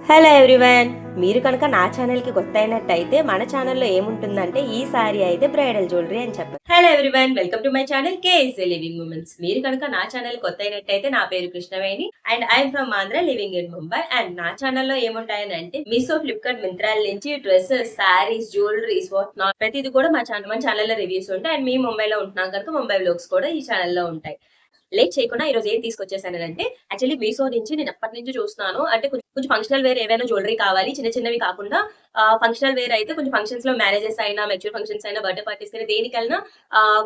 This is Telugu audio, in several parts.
హలో ఎవ్రీవన్, మీరు కనుక నా ఛానల్కి కొత్త అయినట్టయితే మన ఛానల్లో ఏముంటుందంటే ఈ సారీ అయితే బ్రైడల్ జ్యువెలరీ అని చెప్పారు. Hello everyone, welcome to my channel KSA living women's. మీరు కనుక నా ఛానల్ కొత్త అయినట్టయితే నా పేరు Krishnaveni and I'm from Andhra living in Mumbai. And నా ఛానల్లో ఏముంటాయని అంటే మీషో, ఫ్లిప్కార్ట్, మింత్రాల నుంచి dresses, saris, jewelleries, what not ప్రతిది కూడా మన ఛానల్లో రివ్యూస్ ఉంటాయి. అండ్ మేము ముంబైలో ఉంటున్నాం కనుక ముంబై వ్లాగ్స్ కూడా ఈ ఛానల్లో ఉంటాయి. లేట్ చేయకుండా ఈ రోజు ఏం తీసుకొచ్చేసానంటే, యాక్చువల్లీ మీషో నుంచి నేను ఎప్పటి నుంచి చూస్తున్నాను. అంటే కొంచెం ఫంక్షనల్ వేర్ ఏవైనా జ్యువెలరీ కావాలి, చిన్న చిన్నవి కాకుండా ఫంక్షనల్ వేర్ అయితే కొంచెం ఫంక్షన్స్ లో మ్యారేజెస్ అయినా, మెచ్యూర్ ఫంక్షన్స్ అయినా, బర్త్డే పార్టీస్ అయినా దేనికైనా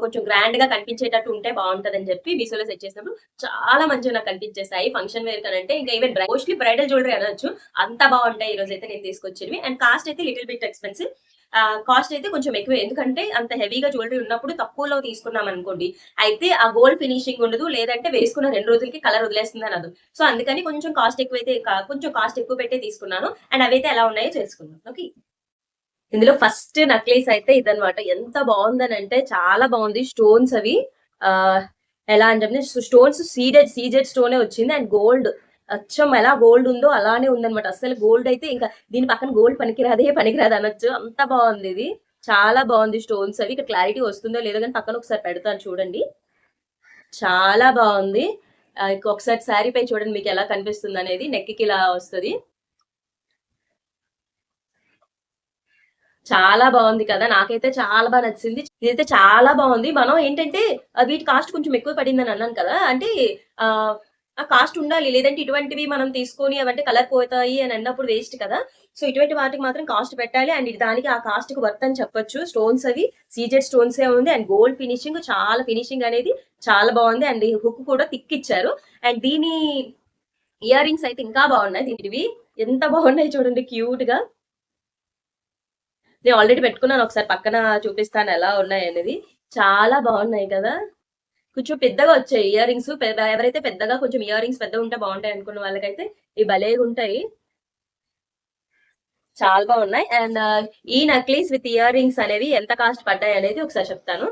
కొంచెం గ్రాండ్ గా కనిపించేటట్టు ఉంటే బాగుంటదని చెప్పి మీషోలో సెట్ చేసినప్పుడు చాలా మంచిగా నాకు కనిపించేసాయి. ఫంక్షన్ వేర్ కనంటే ఇంకా ఈవెన్ మోస్ట్లీ బ్రైడల్ జ్యువెలరీ అనొచ్చు, అంత బాగుంటాయి ఈ రోజు అయితే నేను తీసుకొచ్చేవి. అండ్ కాస్ట్ అయితే లిటిల్ బిట్ ఎక్స్పెన్సివ్. కాస్ట్ అయితే కొంచెం ఎక్కువ, ఎందుకంటే అంత హెవీగా జ్యువెలరీ ఉన్నప్పుడు తక్కువలో తీసుకున్నాం అనుకోండి, అయితే ఆ గోల్డ్ ఫినిషింగ్ ఉండదు, లేదంటే వేసుకున్న 2 రోజులకి కలర్ వదిలేస్తుంది అనదు. సో అందుకని కొంచెం కాస్ట్ ఎక్కువ పెట్టే తీసుకున్నాను. అండ్ అవైతే ఎలా ఉన్నాయో తెలుసుకుందాం. ఓకే, ఇందులో ఫస్ట్ నక్లీస్ అయితే ఇదనమాట. ఎంత బాగుందని అంటే చాలా బాగుంది. స్టోన్స్ అవి ఎలా అని చెప్పి స్టోన్స్ సీజెడ్ స్టోనే వచ్చింది. అండ్ గోల్డ్ అచ్చం ఎలా గోల్డ్ ఉందో అలానే ఉందనమాట. అసలు గోల్డ్ అయితే ఇంకా దీని పక్కన గోల్డ్ పనికిరాదు అనొచ్చు, అంత బాగుంది. ఇది చాలా బాగుంది. స్టోన్స్ అవి ఇక్కడ క్లారిటీ వస్తుందో లేదో కానీ పక్కన ఒకసారి పెడతాను చూడండి. చాలా బాగుంది. ఒకసారి శారీ పై చూడండి మీకు ఎలా కనిపిస్తుంది అనేది. నెక్కి ఇలా వస్తుంది, చాలా బాగుంది కదా. నాకైతే చాలా బాగా నచ్చింది. ఇదైతే చాలా బాగుంది. మనం ఏంటంటే వీటి కాస్ట్ కొంచెం ఎక్కువ పడిందని అన్నాను కదా, అంటే ఆ కాస్ట్ ఉండాలి, లేదంటే ఇటువంటివి మనం తీసుకొని అవంటే కలర్ పోతాయి అని అన్నప్పుడు వేస్ట్ కదా. సో ఇటువంటి వాటికి మాత్రం కాస్ట్ పెట్టాలి. అండ్ దానికి ఆ కాస్ట్ కి వర్త్ అని చెప్పొచ్చు. స్టోన్స్ అవి సీజెడ్ స్టోన్స్ ఏ ఉంది. అండ్ గోల్డ్ ఫినిషింగ్, చాలా ఫినిషింగ్ అనేది చాలా బాగుంది. అండ్ హుక్ కూడా థిక్ ఇచ్చారు. అండ్ దీని ఇయర్ రింగ్స్ అయితే ఇంకా బాగున్నాయి. దీనివి ఎంత బాగున్నాయి చూడండి, క్యూట్ గా. నేను ఆల్రెడీ పెట్టుకున్నాను, ఒకసారి పక్కన చూపిస్తాను ఎలా ఉన్నాయి అనేది. చాలా బాగున్నాయి కదా. కొంచెం పెద్దగా వచ్చాయి ఇయర్ రింగ్స్. ఎవరైతే పెద్దగా కొంచెం ఇయర్ రింగ్స్ పెద్దగా ఉంటే బాగుంటాయి అనుకున్న వాళ్ళకైతే ఈ భలేగా ఉంటాయి, చాలా బాగున్నాయి. అండ్ ఈ నక్లీస్ విత్ ఇయర్ రింగ్స్ అనేవి ఎంత కాస్ట్ పడ్డాయి అనేది ఒకసారి చెప్తాను.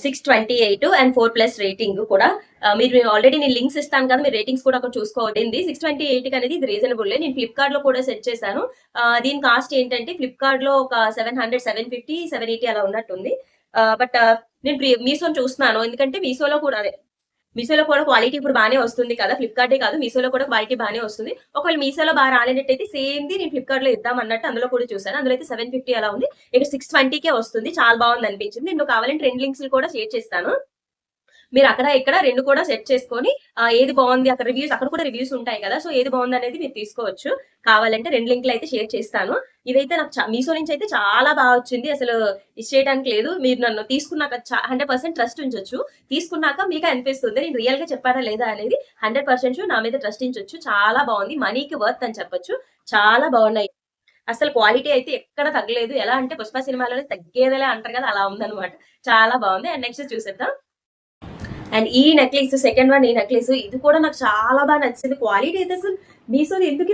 628 అండ్ 4+ రేటింగ్ కూడా. మీరు ఆల్రెడీ నేను లింక్స్ ఇస్తాను కదా, మీరు రేటింగ్స్ కూడా అక్కడ చూసుకోవాలి. 628 అనేది ఇది రీజనబుల్. నేను ఫ్లిప్కార్ట్ లో కూడా సెట్ చేశాను. దీని కాస్ట్ ఏంటంటే ఫ్లిప్కార్ట్ లో ఒక 700, 750, 780 అలా ఉన్నట్టుంది. బట్ నేను మీషో చూస్తున్నాను, ఎందుకంటే మీషోలో కూడా క్వాలిటీ ఇప్పుడు బాగానే వస్తుంది కదా. ఫ్లిప్కార్టే కాదు, మీషోలో కూడా క్వాలిటీ బాగానే వస్తుంది. ఒకవేళ మీషోలో బాగా రాలేనట్టయితే సేమ్ ది నేను ఫ్లిప్కార్ట్ లో ఇద్దాం అన్నట్టు అందులో కూడా చూసాను. అందులో అయితే 750 అలా ఉంది, ఇక్కడ 620కే వస్తుంది. చాలా బాగుంది అనిపించింది. నేను కావాలంటే 2 లింక్స్ కూడా షేర్ చేస్తాను. మీరు అక్కడ ఇక్కడ 2 కూడా సెట్ చేసుకొని ఏది బాగుంది అక్కడ అక్కడ కూడా రివ్యూస్ ఉంటాయి కదా. సో ఏది బాగుంది అనేది మీరు తీసుకోవచ్చు. కావాలంటే 2 లింక్లు అయితే షేర్ చేస్తాను. ఇవైతే నాకు మీషో నుంచి అయితే చాలా బాగా వచ్చింది, అసలు ఇచ్చేయడానికి లేదు. మీరు నన్ను తీసుకున్నాక 100% ట్రస్ట్ ఉంచొచ్చు. తీసుకున్నాక మీకు అనిపిస్తుంది నేను రియల్ గా చెప్పానా లేదా అనేది. 100% నా మీద ట్రస్ట్ ఉంచొచ్చు. చాలా బాగుంది, మనీకి వర్త్ అని చెప్పొచ్చు. చాలా బాగున్నాయి. అసలు క్వాలిటీ అయితే ఎక్కడ తగ్గలేదు. ఎలా అంటే పుష్ప సినిమాలో తగ్గేదేలే అంటారు కదా, అలా ఉందన్నమాట. చాలా బాగుంది. అండ్ నెక్స్ట్ చూసేద్దాం. అండ్ ఈ నెక్లెస్, సెకండ్ వన్, ఈ నెక్లెస్ ఇది కూడా నాకు చాలా బాగా నచ్చింది. క్వాలిటీ అయితే అసలు మీషో ఎందుకు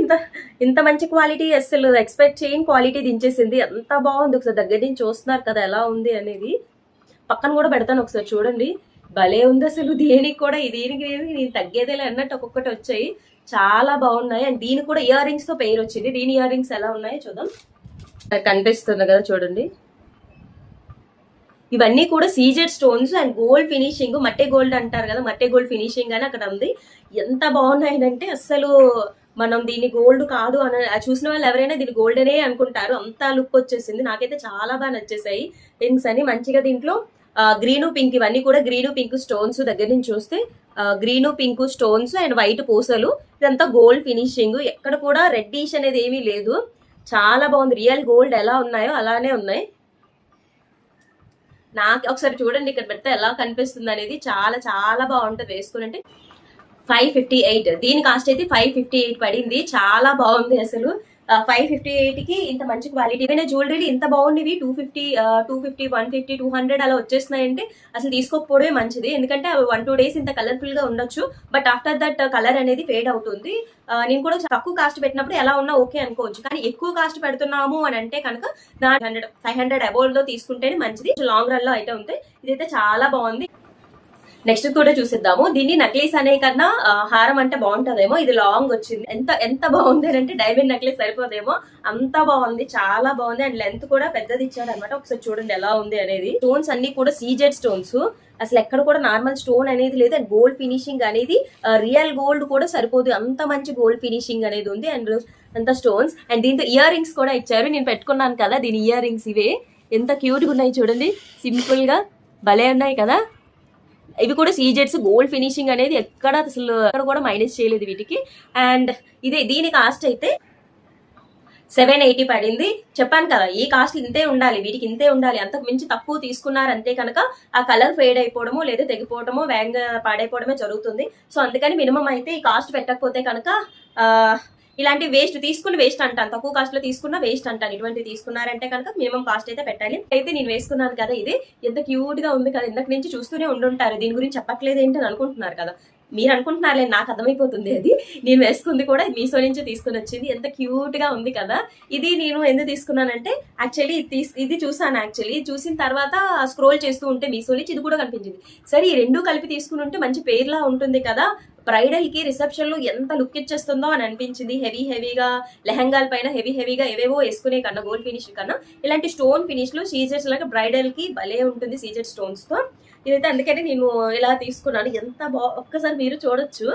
ఇంత మంచి క్వాలిటీ, అసలు ఎక్స్పెక్ట్ చేయని క్వాలిటీ దించేసింది. ఎంత బాగుంది. ఒకసారి దగ్గర నుంచి చూస్తున్నారు కదా ఎలా ఉంది అనేది. పక్కన కూడా పెడతాను, ఒకసారి చూడండి. భలే ఉంది అసలు. దీనికి కూడా దీనికి నేను తగ్గేదేలే అన్నట్టు ఒక్కొక్కటి వచ్చాయి, చాలా బాగున్నాయి. అండ్ దీనికి కూడా ఇయర్ రింగ్స్ తో పెయిర్ వచ్చింది. దీని ఇయర్ రింగ్స్ ఎలా ఉన్నాయో చూద్దాం. కనిపిస్తుంది కదా చూడండి. ఇవన్నీ కూడా CZ stones and gold finishing, మట్టే గోల్డ్ అంటారు కదా, మట్టే గోల్డ్ ఫినిషింగ్ అని అక్కడ ఉంది. ఎంత బాగున్నాయంటే అసలు మనం దీన్ని గోల్డ్ కాదు అని చూసిన వాళ్ళు ఎవరైనా దీన్ని గోల్డ్ అనే అనుకుంటారు, అంత లుక్ వచ్చేసింది. నాకైతే చాలా బాగా నచ్చేసాయి రింగ్స్ అని. మంచిగా దీంట్లో గ్రీను పింక్, ఇవన్నీ కూడా గ్రీను పింక్ స్టోన్స్. దగ్గర నుంచి చూస్తే green pink stones and white పూసలు. ఇదంతా గోల్డ్ ఫినిషింగ్, ఎక్కడ కూడా రెడ్డిష్ అనేది ఏమీ లేదు. చాలా బాగుంది. రియల్ గోల్డ్ ఎలా ఉన్నాయో అలానే ఉన్నాయి. నాకు ఒకసారి చూడండి ఇక్కడ పెడితే ఎలా కనిపిస్తుంది అనేది. చాలా చాలా బాగుంటుంది వేసుకుని. అంటే 558, దీని కాస్ట్ అయితే 558 పడింది. చాలా బాగుంది అసలు. 558కి ఇంత మంచి క్వాలిటీ జ్యువెలరీ ఇంత బాగుండేవి 250, 150, 200 అలా వచ్చేస్తున్నాయంటే అసలు తీసుకోకపోవడమే మంచిది. ఎందుకంటే 1-2 days ఇంత కలర్ఫుల్ గా ఉండొచ్చు, బట్ ఆఫ్టర్ దట్ కలర్ అనేది ఫేడ్ అవుతుంది. నేను కూడా తక్కువ కాస్ట్ పెట్టినప్పుడు ఎలా ఉన్నా ఓకే అనుకోవచ్చు, కానీ ఎక్కువ కాస్ట్ పెడుతున్నాము అని అంటే కనుక 500 అబోవ్ లో తీసుకుంటేనే మంచిది. లాంగ్ రన్ లో అయితే ఉంటాయి. ఇదైతే చాలా బాగుంది. నెక్స్ట్ కూడా చూసిద్దాము. దీన్ని నక్లీస్ అనే కన్నా హారం అంటే బాగుంటదేమో. ఇది లాంగ్ వచ్చింది. ఎంత బాగుంది అంటే డైమండ్ నెక్లెస్ సరిపోదేమో, అంత బాగుంది, చాలా బాగుంది. అండ్ లెంత్ కూడా పెద్దది ఇచ్చాడు అనమాట. ఒకసారి చూడండి ఎలా ఉంది అనేది. స్టోన్స్ అన్ని కూడా సీజెడ్ స్టోన్స్, అసలు ఎక్కడ కూడా నార్మల్ స్టోన్ అనేది లేదు. అండ్ గోల్డ్ ఫినిషింగ్ అనేది రియల్ గోల్డ్ కూడా సరిపోదు, అంత మంచి గోల్డ్ ఫినిషింగ్ అనేది ఉంది. అండ్ అంత స్టోన్స్. అండ్ దీంతో ఇయర్ రింగ్స్ కూడా ఇచ్చారు. నేను పెట్టుకున్నాను కదా దీని ఇయర్ రింగ్స్, ఇవే ఎంత క్యూట్ గా ఉన్నాయి చూడండి, సింపుల్ గా భలే ఉన్నాయి కదా. ఇవి కూడా సీజెడ్స్, గోల్డ్ ఫినిషింగ్ అనేది ఎక్కడ అసలు ఎక్కడ కూడా మైనస్ చేయలేదు వీటికి. అండ్ దీని కాస్ట్ అయితే 780 పడింది. చెప్పాను కదా ఈ కాస్ట్ ఇంతే ఉండాలి, వీటికి ఇంతే ఉండాలి. అంతకు మించి తక్కువ తీసుకున్నారంటే కనుక ఆ కలర్ ఫేడ్ అయిపోవడమో లేదా తెగిపోవడమో వేగంగా పాడైపోవడమే జరుగుతుంది. సో అందుకని మినిమం అయితే ఈ కాస్ట్ పెట్టకపోతే కనుక ఇలాంటి వేస్ట్ తీసుకుని వేస్ట్ అంటాను, తక్కువ కాస్ట్ లో తీసుకున్న వేస్ట్ అంటాను. ఇటువంటి తీసుకున్నారంటే కనుక మినిమం కాస్ట్ అయితే పెట్టాలి. అయితే నేను వేసుకున్నాను కదా, ఇది ఎంత క్యూట్ గా ఉంది కదా. ఇంతకు నుంచి చూస్తూనే ఉండుంటారు, దీని గురించి చెప్పట్లేదు ఏంటి అని అనుకుంటున్నారు కదా. మీరు అనుకుంటున్నారులే, నాకు అర్థమైపోతుంది. అది నేను వేసుకుంది కూడా మీషో నుంచి తీసుకుని వచ్చింది. ఎంత క్యూట్ గా ఉంది కదా. ఇది నేను ఎందుకు తీసుకున్నానంటే యాక్చువల్లీ ఇది చూసాను. యాక్చువల్లీ చూసిన తర్వాత స్క్రోల్ చేస్తూ ఉంటే మీషో నుంచి ఇది కూడా కనిపించింది. సరే ఈ రెండు కలిపి తీసుకుని ఉంటే మంచి పేర్లా ఉంటుంది కదా, బ్రైడల్ కి రిసెప్షన్ లో ఎంత లుక్ ఇచ్చేస్తుందో అని అనిపించింది. హెవీగా లెహంగాల పైన హెవీగా ఏవేవో వేసుకునే కన్నా, గోల్డ్ ఫినిష్ కన్నా ఇలాంటి స్టోన్ ఫినిష్ లో సీజర్స్ లాగా బ్రైడల్ కి భలే ఉంటుంది, సీజర్ స్టోన్స్ తో. ఇదైతే అందుకని నేను ఇలా తీసుకున్నాను. ఎంత ఒక్కసారి మీరు చూడొచ్చు,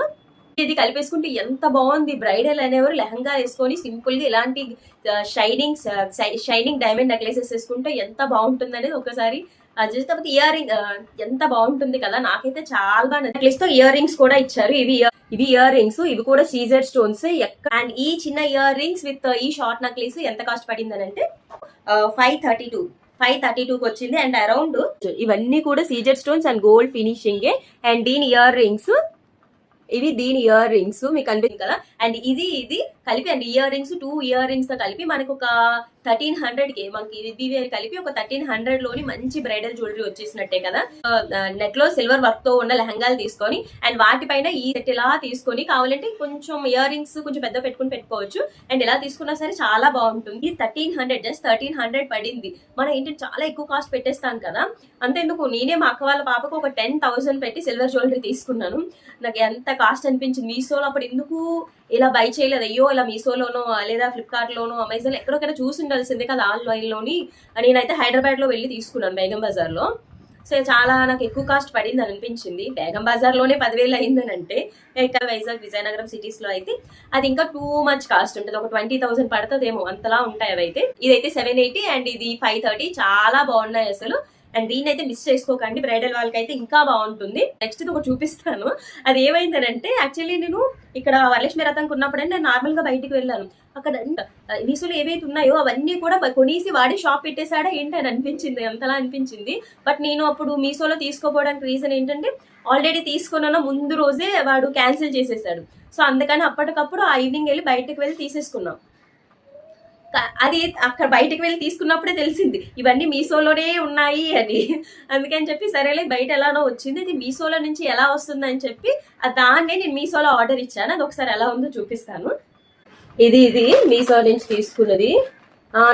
ఇది కలిపేసుకుంటే ఎంత బాగుంది. బ్రైడల్ అనేవారు లెహంగా వేసుకొని సింపుల్ గా ఇలాంటి షైనింగ్ డైమండ్ నెక్లెసెస్ వేసుకుంటే ఎంత బాగుంటుంది అనేది ఒకసారి చూస్తే ఇయర్ రింగ్ ఎంత బాగుంటుంది కదా. నాకైతే చాలా బాగా నెక్లెస్ తో ఇయర్ రింగ్స్ కూడా ఇచ్చారు. ఇవి ఇయర్ రింగ్స్, ఇవి కూడా సీజర్ స్టోన్స్. అండ్ ఈ చిన్న ఇయర్ రింగ్స్ విత్ ఈ షార్ట్ నెక్లెస్ ఎంత కాస్ట్ పడింది అంటే 532కి వచ్చింది. అండ్ అరౌండ్ ఇవన్నీ కూడా సీజర్ stones and gold finishing. And దీని ఇయర్ రింగ్స్, ఇవి దీని ఇయర్ రింగ్స్ మీకు అనిపించింది కదా. అండ్ ఇది కలిపి and ear rings 2 ear rings తో కలిపి మనకు ఒక 1300కి మనకి ఇది కలిపి ఒక 1300 లోని మంచి బ్రైడల్ జ్యువెలరీ వచ్చేసినట్టే కదా. నెక్ లో సిల్వర్ వర్క్ తో ఉన్న లెహంగాలు తీసుకొని అండ్ వాటిపైన ఈ సెట్ ఇలా తీసుకొని కావాలంటే కొంచెం ఇయర్ రింగ్స్ కొంచెం పెద్ద పెట్టుకోవచ్చు. అండ్ ఇలా తీసుకున్నా సరే చాలా బాగుంటుంది. 1300 జస్ట్ 1300 పడింది. మనం ఏంటంటే చాలా ఎక్కువ కాస్ట్ పెట్టేస్తాం కదా. అంతేందుకు నేనే మా అక్క వాళ్ళ పాపకు ఒక 10,000 పెట్టి సిల్వర్ జ్యువెలరీ తీసుకున్నాను. నాకు ఎంత కాస్ట్ అనిపించింది. మీషోలో అప్పుడు ఎందుకు ఇలా బై చేయలేదు, అయ్యో ఇలా మీషోలోనో లేదా ఫ్లిప్కార్ట్ లోనో అమెజాన్ ఎక్కడొక్కడ చూసి ఉండాల్సిందే కదా ఆన్లైన్ లోని. నేనైతే హైదరాబాద్ లో వెళ్ళి తీసుకున్నాను, బేగం బజార్ లో. సో చాలా నాకు ఎక్కువ కాస్ట్ పడింది అని అనిపించింది. బేగం బజార్ లోనే 10,000 అయిందని అంటే, ఇక్కడ వైజాగ్ విజయనగరం సిటీస్ లో అయితే అది ఇంకా టూ మచ్ కాస్ట్ ఉంటుంది. ఒక 20,000 పడుతుందేమో, అంతలా ఉంటాయి అవైతే. ఇదైతే 780 అండ్ ఇది 530. చాలా బాగున్నాయి అసలు. అండ్ దీన్ని అయితే మిస్ చేసుకోకండి, బ్రైడల్ వాళ్ళకి అయితే ఇంకా బాగుంటుంది. నెక్స్ట్ ఇది ఒకటి చూపిస్తాను. అది ఏమైందనంటే యాక్చువల్లీ నేను ఇక్కడ వరలక్ష్మి రథంకి ఉన్నప్పుడే నేను నార్మల్ గా బయటికి వెళ్ళాను. అక్కడ మీషోలో ఏవైతే ఉన్నాయో అవన్నీ కూడా కొనేసి వాడే షాప్ పెట్టేశాడా ఏంటి అని అనిపించింది, అంతలా అనిపించింది. బట్ నేను అప్పుడు మీషోలో తీసుకోపోవడానికి రీజన్ ఏంటంటే ఆల్రెడీ తీసుకున్న ముందు రోజే వాడు క్యాన్సిల్ చేసేసాడు. సో అందుకని అప్పటికప్పుడు ఆ ఈవినింగ్ వెళ్ళి బయటకు వెళ్ళి తీసేసుకున్నాం. అది అక్కడ బయటకు వెళ్ళి తీసుకున్నప్పుడే తెలిసింది ఇవన్నీ మీషోలోనే ఉన్నాయి అని. అందుకని చెప్పి సరేలే బయట ఎలానో వచ్చింది, ఇది మీషోలో నుంచి ఎలా వస్తుందని చెప్పి దాన్నే నేను మీషోలో ఆర్డర్ ఇచ్చాను. అది ఒకసారి ఎలా ఉందో చూపిస్తాను. ఇది మీషో నుంచి తీసుకున్నది.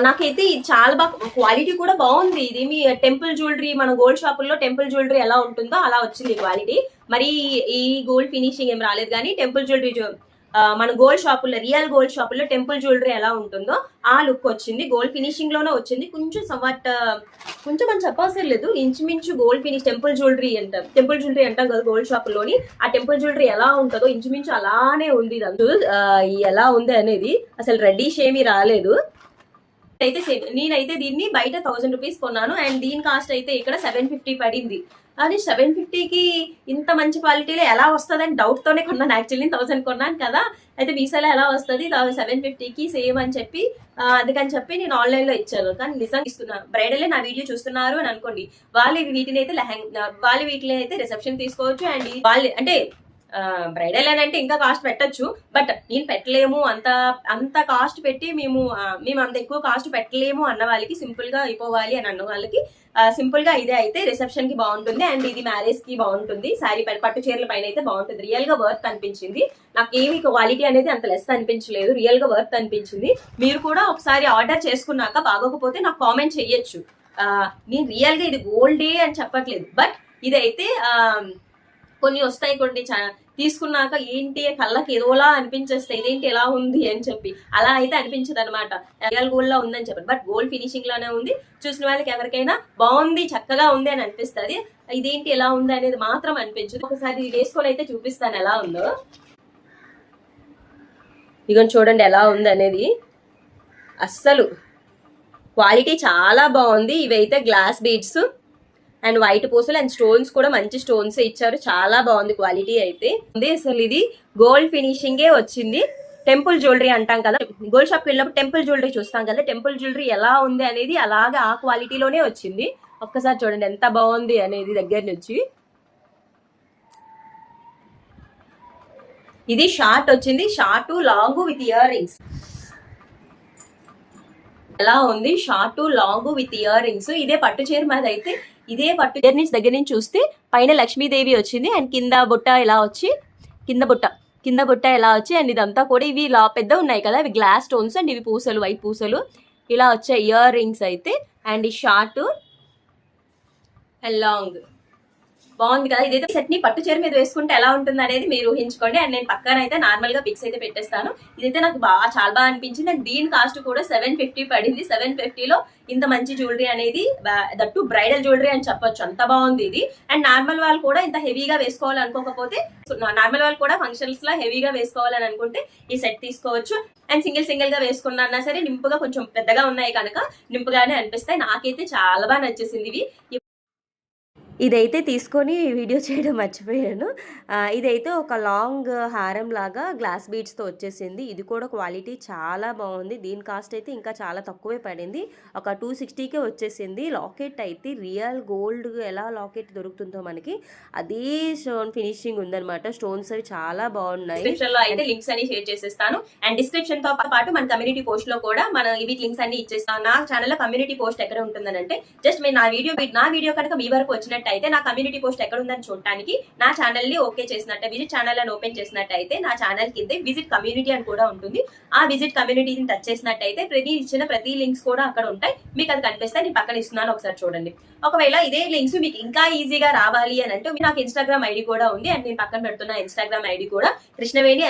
నాకైతే ఇది చాలా బాగా, క్వాలిటీ కూడా బాగుంది. ఇది మీ టెంపుల్ జ్యువెలరీ, మన గోల్డ్ షాపుల్లో టెంపుల్ జ్యువెలరీ ఎలా ఉంటుందో అలా వచ్చింది క్వాలిటీ. మరి ఈ గోల్డ్ ఫినిషింగ్ ఏం రాలేదు, కానీ టెంపుల్ జ్యువెలరీ మన గోల్డ్ షాపుల్లో, రియల్ గోల్డ్ షాపుల్లో టెంపుల్ జ్యువెలరీ ఎలా ఉంటుందో ఆ లుక్ వచ్చింది. గోల్డ్ ఫినిషింగ్ లోనే వచ్చింది. కొంచెం కొంచెం మనం చెప్పవసరం లేదు, ఇంచుమించు గోల్డ్ ఫినిష్ టెంపుల్ జ్యువెలరీ అంటాం కదా గోల్డ్ షాపుల్లోని. ఆ టెంపుల్ జ్యువెలరీ ఎలా ఉంటుందో ఇంచుమించు అలానే ఉంది. ఎలా ఉంది అనేది అసలు రెడ్డిష్ ఏమీ రాలేదు. అయితే నేనైతే దీన్ని బయట 1000 రూపీస్ కొన్నాను. అండ్ దీని కాస్ట్ అయితే ఇక్కడ 750 పడింది. అని 750కి ఇంత మంచి క్వాలిటీలో ఎలా వస్తుంది అని డౌట్ తోనే కొన్నాను. యాక్చువల్లీ 1000 కొన్నాను కదా, అయితే మీషోలో ఎలా వస్తుంది 750కి సేమ్ అని చెప్పి అందుకని చెప్పి నేను ఆన్లైన్ లో ఇచ్చాను. కానీ నిజంగా ఇస్తున్నాను, బ్రైడలే నా వీడియో చూస్తున్నారు అని అనుకోండి, వీటిని అయితే రిసెప్షన్ తీసుకోవచ్చు. అండ్ వాళ్ళు అంటే బ్రైడల్ అని అంటే ఇంకా కాస్ట్ పెట్టచ్చు, బట్ నేను పెట్టలేము అంత కాస్ట్ పెట్టి మేము అంత ఎక్కువ కాస్ట్ పెట్టలేము అన్న వాళ్ళకి, సింపుల్ గా అయిపోవాలి అని అన్న వాళ్ళకి సింపుల్ గా ఇదే అయితే రిసెప్షన్ కి బాగుంటుంది. అండ్ ఇది మ్యారేజ్ కి బాగుంటుంది. శారీ పట్టు చీరల పైన అయితే బాగుంటుంది. రియల్ గా వర్త్ అనిపించింది. నాకు ఏమి క్వాలిటీ అనేది అంత లెస్ అనిపించలేదు, రియల్ గా వర్త్ అనిపించింది. మీరు కూడా ఒకసారి ఆర్డర్ చేసుకున్నాక బాగోకపోతే నాకు కామెంట్ చెయ్యొచ్చు. నేను రియల్ గా ఇది గోల్డే అని చెప్పట్లేదు, బట్ ఇదైతే కొన్ని వస్తాయి, కొన్ని తీసుకున్నాక ఏంటి కళ్ళకి ఏదోలా అనిపించేస్తాయి, ఇదేంటి ఎలా ఉంది అని చెప్పి. అలా అయితే అనిపించదు అనమాట, రియల్ గోల్డ్ లా ఉందని చెప్పి. బట్ గోల్డ్ ఫినిషింగ్ లోనే ఉంది. చూసిన వాళ్ళకి ఎవరికైనా బాగుంది, చక్కగా ఉంది అని అనిపిస్తుంది. ఇదేంటి ఎలా ఉంది అనేది మాత్రం అనిపించదు. ఒకసారి వేసుకొని అయితే చూపిస్తాను ఎలా ఉందో. ఇగో చూడండి ఎలా ఉంది అనేది. అస్సలు క్వాలిటీ చాలా బాగుంది. ఇవైతే గ్లాస్ బీడ్స్ అండ్ వైట్ పూసలు అండ్ స్టోన్స్ కూడా మంచి స్టోన్స్ ఇచ్చారు. చాలా బాగుంది క్వాలిటీ అయితే. అసలు ఇది గోల్డ్ ఫినిషింగే వచ్చింది. టెంపుల్ జ్యువెలరీ అంటాం కదా, గోల్డ్ షాప్కి వెళ్ళినప్పుడు టెంపుల్ జ్యువెలరీ చూస్తాం కదా, టెంపుల్ జ్యువెలరీ ఎలా ఉంది అనేది అలాగే ఆ క్వాలిటీలోనే వచ్చింది. ఒక్కసారి చూడండి ఎంత బాగుంది అనేది దగ్గర నుంచి. ఇది షార్ట్ వచ్చింది, short long with ear rings. ఎలా ఉంది short long with ear rings. ఇదే పట్టు చీర మీద అయితే ఇదే పట్టు చీర నుంచి దగ్గర నుంచి చూస్తే పైన లక్ష్మీదేవి వచ్చింది అండ్ కింద బుట్ట ఇలా వచ్చి, కింద బుట్ట ఇలా వచ్చి, అండ్ ఇదంతా కూడా ఇవి ఇలా పెద్ద ఉన్నాయి కదా, ఇవి గ్లాస్ స్టోన్స్ అండ్ ఇవి పూసలు, వైట్ పూసలు ఇలా వచ్చే ఇయర్ రింగ్స్ అయితే. అండ్ ఈ షార్ట్ అండ్ లాంగ్ బాగుంది కదా. ఇదైతే సెట్ ని పట్టు చీర మీద వేసుకుంటే ఎలా ఉంటుంది అనేది మీరు ఊహించుకోండి. అండ్ నేను పక్కన అయితే నార్మల్ గా పిక్స్ అయితే పెట్టేస్తాను. ఇదైతే నాకు చాలా బాగా అనిపించింది. అండ్ దీని కాస్ట్ కూడా 750 పడింది. 750లో ఇంత మంచి జ్యువెలరీ అనేది, దట్టు బ్రైడల్ జ్యువెలరీ అని చెప్పొచ్చు, అంత బాగుంది ఇది. అండ్ నార్మల్ వాళ్ళు కూడా ఇంత హెవీగా వేసుకోవాలనుకోకపోతే, నార్మల్ వాళ్ళు కూడా ఫంక్షన్స్ లో హెవీగా వేసుకోవాలని అనుకుంటే ఈ సెట్ తీసుకోవచ్చు. అండ్ సింగిల్ గా వేసుకున్నా సరే నింపుగా, కొంచెం పెద్దగా ఉన్నాయి కనుక నింపుగానే అనిపిస్తాయి. నాకైతే చాలా బాగా నచ్చేసింది ఇవి. ఇదైతే తీసుకొని వీడియో చేయడం మర్చిపోయాను. ఇదైతే ఒక లాంగ్ హారం లాగా గ్లాస్ బీడ్స్తో వచ్చేసింది. ఇది కూడా క్వాలిటీ చాలా బాగుంది. దీని కాస్ట్ అయితే ఇంకా చాలా తక్కువే పడింది, ఒక 260కే వచ్చేసింది. లాకెట్ అయితే రియల్ గోల్డ్ ఎలా లాకెట్ దొరుకుతుందో మనకి అదే స్టోన్ ఫినిషింగ్ ఉందన్నమాట. స్టోన్స్ అవి చాలా బాగున్నాయి. డిస్క్రిప్షన్ లో అయితే లింక్స్ అన్ని షేర్ చేసేస్తాను. అండ్ డిస్క్రిప్షన్ తో పాటు మన కమ్యూనిటీ పోస్ట్ లో కూడా మన ఇవి లింక్స్ అన్ని ఇచ్చేస్తాను. నా ఛానల్ లో కమ్యూనిటీ పోస్ట్ ఎక్కడ ఉంటుందనంటే, జస్ట్ మీరు నా వీడియో కనుక మీ వరకు వచ్చినట్టు అయితే నా కమ్యూనిటీ పోస్ట్ ఎక్కడ ఉందని చూడటానికి నా ఛానల్ ని ఓకే చేసినట్టే, విజిట్ ఛానల్ అని ఓపెన్ చేసినట్టయితే నా ఛానల్ కింద విజిట్ కమ్యూనిటీ అని కూడా ఉంటుంది. ఆ విజిట్ కమ్యూనిటీని టచ్ చేసినట్టయితే ప్రతి లింక్స్ కూడా అక్కడ ఉంటాయి. మీకు అది కనిపిస్తాయి. నేను పక్కన ఇస్తున్నాను, ఒకసారి చూడండి. ఒకవేళ ఇదే లింక్స్ మీకు ఇంకా ఈజీగా రావాలి అని అంటే నాకు ఇన్స్టాగ్రామ్ ఐడి కూడా ఉంది. అండ్ నేను పక్కన పెడుతున్న ఇన్స్టాగ్రామ్ ఐడి కూడా కృష్ణవేణి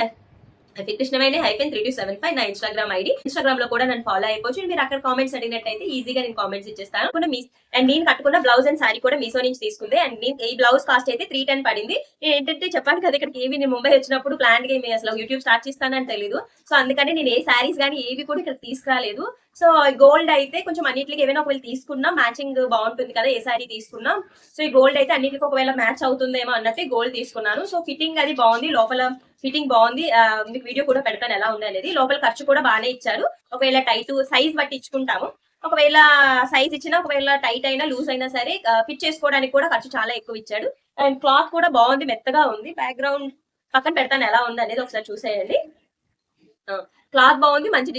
-327 నా ఇన్స్టాగ్రామ్ ఐడి. ఇన్స్టాగ్రామ్ లో కూడా నన్ను ఫాలో అయిపోవచ్చు. మీరు అక్కడ కామెంట్స్ అడిగినట్టయితే ఈజీగా నేను కామెంట్స్ ఇచ్చేస్తాను. అండ్ నేను కట్టుకున్న బ్లౌజ్ అండ్ సారీ కూడా మీషో నుంచి తీసుకుంది. అండ్ ఈ బ్లౌజ్ కాస్ట్ అయితే 310 పడింది. నేను ఏంటంటే చెప్పాను కదా, ఇక్కడికి ఏవి నేను ముంబై వచ్చినప్పుడు ప్లాన్ గా అసలు యూట్యూబ్ స్టార్ట్ చేస్తానని తెలియదు. సో అందుకని నేను ఏ శారీస్ కానీ ఏవి కూడా ఇక్కడ తీసుకురాలేదు. సో గోల్డ్ అయితే కొంచెం అన్నిటికి ఏమైనా ఒకవేళ తీసుకున్నా మ్యాచింగ్ బాగుంటుంది కదా, ఏ శారీ తీసుకున్నా. సో ఈ గోల్డ్ అయితే అన్నిటికి ఒకవేళ మ్యాచ్ అవుతుందేమో అన్నట్టు గోల్డ్ తీసుకున్నాను. సో ఫిట్టింగ్ అది బాగుంది, లోపల ఫిట్టింగ్ బాగుంది. మీకు వీడియో కూడా పెడతాను ఎలా ఉంది అనేది. లోపల ఖర్చు కూడా బాగానే ఇచ్చారు. ఒకవేళ టైట్ సైజ్ బట్టి ఇచ్చుకుంటాము. ఒకవేళ సైజ్ ఇచ్చినా, ఒకవేళ టైట్ అయినా లూజ్ అయినా సరే ఫిట్ చేసుకోవడానికి కూడా ఖర్చు చాలా ఎక్కువ ఇచ్చాడు. అండ్ క్లాత్ కూడా బాగుంది, మెత్తగా ఉంది. బ్యాక్గ్రౌండ్ పక్కన పెడతాను ఎలా ఉంది అనేది ఒకసారి చూసేయండి. క్లాత్ బాగుంది, మంచి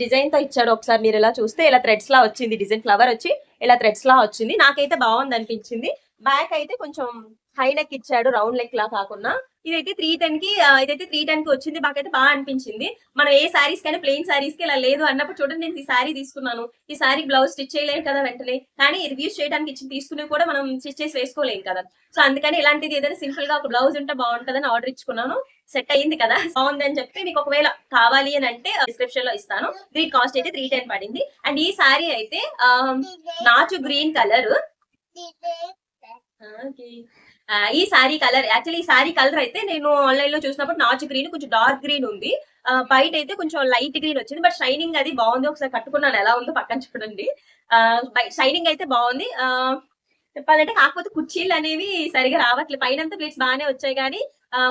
డిజైన్ తో ఇచ్చాడు. ఒకసారి మీరు ఇలా చూస్తే ఇలా థ్రెడ్స్ లా వచ్చింది, డిజైన్ ఫ్లవర్ వచ్చి ఇలా థ్రెడ్స్ లా వచ్చింది. నాకైతే బాగుంది అనిపించింది. బ్యాక్ అయితే కొంచెం హై నెక్ ఇచ్చాడు, రౌండ్ నెక్ లా కాకుండా. ఇదైతే 310 కి వచ్చింది. నాకైతే బాగా అనిపించింది. మనం ఏ శారీస్ కైనా ప్లెయిన్ శారీస్ కి ఇలా లేదు అన్నప్పుడు చూడండి, నేను ఈ శారీ తీసుకున్నాను. ఈ శారీ బ్లౌజ్ స్టిచ్ చేయలేము కదా వెంటనే, కానీ రివ్యూస్ చేయడానికి తీసుకుని కూడా మనం స్టిచ్ చేసి వేసుకోలేము కదా. సో అందుకని ఇలాంటిది ఏదైనా సింపుల్ గా ఒక బ్లౌజ్ ఉంటే బాగుంటుందని ఆర్డర్ ఇచ్చుకున్నాను. సెట్ అయ్యింది కదా, బాగుంది అని చెప్పి మీకు ఒకవేళ కావాలి అని అంటే డిస్క్రిప్షన్ లో ఇస్తాను. దీని కాస్ట్ అయితే 310 పడింది. అండ్ ఈ శారీ అయితే నాచు గ్రీన్ కలర్. ఈ శారీ కలర్ యాక్చువల్లీ ఈ శారీ కలర్ అయితే నేను ఆన్లైన్ లో చూసినప్పుడు నాచు గ్రీన్, కొంచెం డార్క్ గ్రీన్ ఉంది. బయట అయితే కొంచెం లైట్ గ్రీన్ వచ్చింది. బట్ షైనింగ్ అది బాగుంది. ఒకసారి కట్టుకున్నాను ఎలా ఉందో పక్కన చూడండి. షైనింగ్ అయితే బాగుంది. చెప్పాలంటే కాకపోతే కుర్చీలు అనేవి సరిగా రావట్లేదు. పైనంతా ప్లేట్స్ బాగానే వచ్చాయి కానీ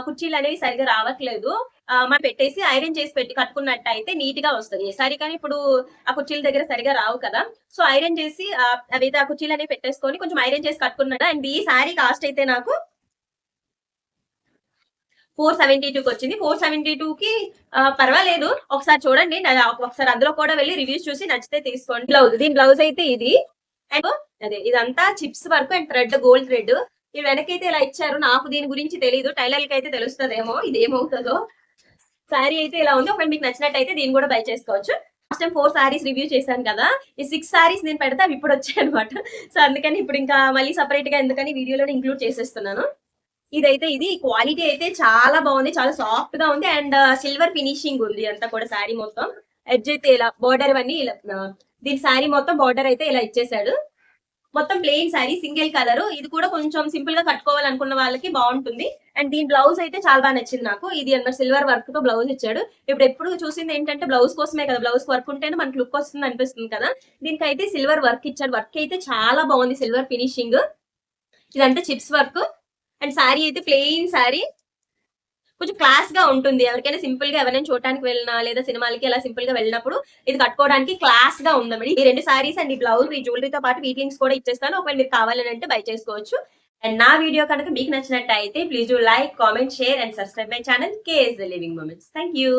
కుర్చీలు అనేవి సరిగా రావట్లేదు. మనం పెట్టేసి ఐరన్ చేసి పెట్టి కట్టుకున్నట్టు అయితే నీట్ గా వస్తుంది ఏ సారీ. కానీ ఇప్పుడు ఆ కుర్చీల దగ్గర సరిగా రావు కదా. సో ఐరన్ చేసి అవైతే ఆ కుర్చీలు అనేవి పెట్టేసుకొని కొంచెం ఐరన్ చేసి కట్టుకున్నాడు. అండ్ ఈ సారీ కాస్ట్ అయితే నాకు 472కి వచ్చింది. 472కి పర్వాలేదు. ఒకసారి చూడండి, ఒకసారి అందులో కూడా వెళ్ళి రివ్యూస్ చూసి నచ్చితే తీసుకోండి. దీని బ్లౌజ్ అయితే ఇది. అండ్ అదే ఇదంతా chips work and thread, gold thread. ఈ వెనకైతే ఇలా ఇచ్చారు. నాకు దీని గురించి తెలియదు, టైలర్కి అయితే తెలుస్తుందేమో ఇది ఏమవుతుందో. శారీ అయితే ఇలా ఉంది. ఒకవేళ మీకు నచ్చినట్టయితే దీన్ని కూడా బై చేసుకోవచ్చు. లాస్ట్ టైం 4 శారీస్ రివ్యూ చేశాను కదా, ఈ 6 శారీస్ నేను పెడితే అవి ఇప్పుడు వచ్చాయి అనమాట. సో అందుకని ఇప్పుడు ఇంకా మళ్ళీ సపరేట్ గా ఎందుకని వీడియోలో ఇంక్లూడ్ చేసేస్తున్నాను. ఇదైతే ఇది క్వాలిటీ అయితే చాలా బాగుంది, చాలా సాఫ్ట్ గా ఉంది అండ్ సిల్వర్ ఫినిషింగ్ ఉంది అంతా కూడా. శారీ మొత్తం ఎడ్జ్ అయితే ఇలా బోర్డర్ అన్ని ఇలా దీని శారీ మొత్తం బోర్డర్ అయితే ఇలా ఇచ్చేసాడు. మొత్తం ప్లెయిన్ శారీ, సింగిల్ కలర్. ఇది కూడా కొంచెం సింపుల్ గా కట్టుకోవాలనుకున్న వాళ్ళకి బాగుంటుంది. అండ్ దీని బ్లౌజ్ అయితే చాలా బాగా నచ్చింది నాకు. ఇది అన్నమాట సిల్వర్ వర్క్ తో బ్లౌజ్ ఇచ్చాడు. ఇప్పుడు ఎప్పుడు చూసింది ఏంటంటే బ్లౌజ్ కోసమే కదా, బ్లౌజ్ వర్క్ ఉంటేనే మనకు లుక్ వస్తుంది అనిపిస్తుంది కదా. దీనికైతే సిల్వర్ వర్క్ ఇచ్చాడు. వర్క్ అయితే చాలా బాగుంది, సిల్వర్ ఫినిషింగ్. ఇదంతా చిప్స్ వర్క్. అండ్ శారీ అయితే ప్లెయిన్ శారీ, కొంచెం క్లాస్ గా ఉంటుంది. ఎవరికైనా సింపుల్ గా ఎవరైనా చూడటానికి వెళ్ళినా లేదా సినిమాలకి అలా సింపుల్ గా వెళ్ళినప్పుడు ఇది కట్టుకోవడానికి క్లాస్ గా ఉందండి. ఈ 2 సారీస్ అండ్ ఈ బ్లౌజ్, ఈ జ్యువెలరీతో పాటు వీటి లింక్స్ కూడా ఇచ్చేస్తాను. ఒకవేళ మీరు కావాలని అంటే బై చేసుకోవచ్చు. అండ్ నా వీడియో కనుక మీకు నచ్చినట్టయితే please do like, comment, share and subscribe my channel KS the living moments. Thank you.